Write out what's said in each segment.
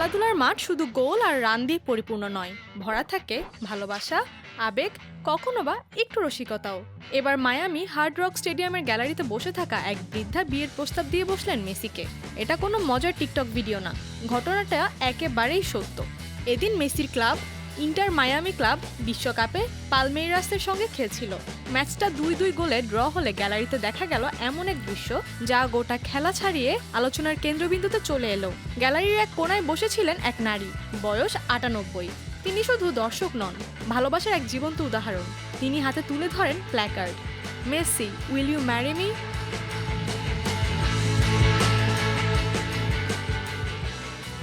খেলাধুলার মাঠ শুধু গোল আর রান দিয়ে পরিপূর্ণ নয়, ভরা থাকে ভালোবাসা, আবেগ, কখনো বা একটু রসিকতাও। এবার মায়ামি হার্ড রক স্টেডিয়ামের গ্যালারিতে বসে থাকা এক বৃদ্ধা বিয়ের প্রস্তাব দিয়ে বসলেন মেসিকে। এটা কোনো মজার টিকটক ভিডিও না, ঘটনাটা একেবারেই সত্য। এদিন মেসির ক্লাব ইন্টার মায়ামি ক্লাব বিশ্বকাপে পালমেইরাসের সঙ্গে খেলছিল। ম্যাচটা 2-2 গোলে ড্র হলে গ্যালারিতে দেখা গেল এমন এক দৃশ্য যা গোটা খেলা ছাড়িয়ে আলোচনার কেন্দ্রবিন্দুতে চলে এলো। গ্যালারির এক কোনায় বসেছিলেন এক নারী, বয়স 98। তিনি শুধু দর্শক নন, ভালোবাসার এক জীবন্ত উদাহরণ। তিনি হাতে তুলে ধরেন placard, Messi will you marry me.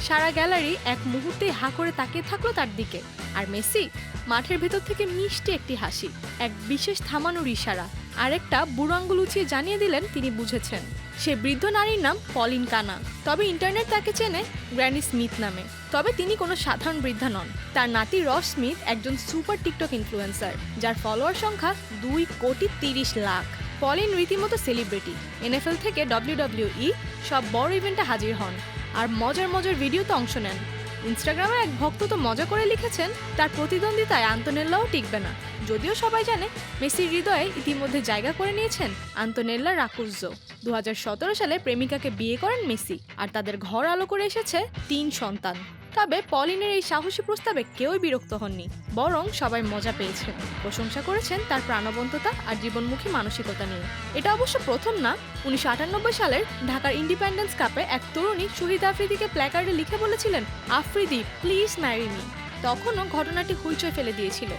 সারা গ্যালারি এক মুহূর্তেই হা করে তাকিয়ে থাকলো তার দিকে। আর মেসি মাঠের ভেতর থেকে মিষ্টি একটি হাসি, এক বিশেষ থামানোর ইশারা, আরেকটা বুড়ো আঙ্গুল উঁচিয়ে জানিয়ে দিলেন তিনি বুঝেছেন। সে বৃদ্ধ নারীর নাম পলিন কানা, তবে ইন্টারনেট তাকে চেনে গ্র্যানি স্মিথ নামে। তবে তিনি কোনো সাধারণ বৃদ্ধা নন। তার নাতি রস স্মিথ একজন সুপার টিকটক ইনফ্লুয়েন্সার, যার ফলোয়ার সংখ্যা 2,30,00,000। পলিন রীতিমতো সেলিব্রিটি। NFL থেকে WWE সব বড় ইভেন্টে হাজির হন আর মজার মজার ভিডিওতে অংশ নেন। ইনস্টাগ্রামে এক ভক্ত তো মজা করে লিখেছেন, তার প্রতিদ্বন্দ্বিতায় আন্তোনেল্লাও টিকবে না। যদিও সবাই জানে মেসির হৃদয়ে ইতিমধ্যে জায়গা করে নিয়েছেন আন্তোনেল্লা রাকুজ্জো। 2017 সালে প্রেমিকাকে বিয়ে করেন মেসি, আর তাদের ঘর আলো করে এসেছে 3 সন্তান। তবে পলিনের এই সাহসী প্রস্তাবে কেউই বিরক্ত হননি, বরং সবাই মজা পেয়েছেন, প্রশংসা করেছেন তার প্রাণবন্ততা আর জীবনমুখী মানসিকতা নিয়ে। এটা অবশ্য প্রথম না। 1998 সালের ঢাকার ইন্ডিপেন্ডেন্স কাপে এক তরুণী শহীদ আফ্রিদিকে প্ল্যাকার্ডে লিখে বলেছিলেন, আফ্রিদি প্লিজ ম্যারি মি। তখনও ঘটনাটি হইচই ফেলে দিয়েছিল।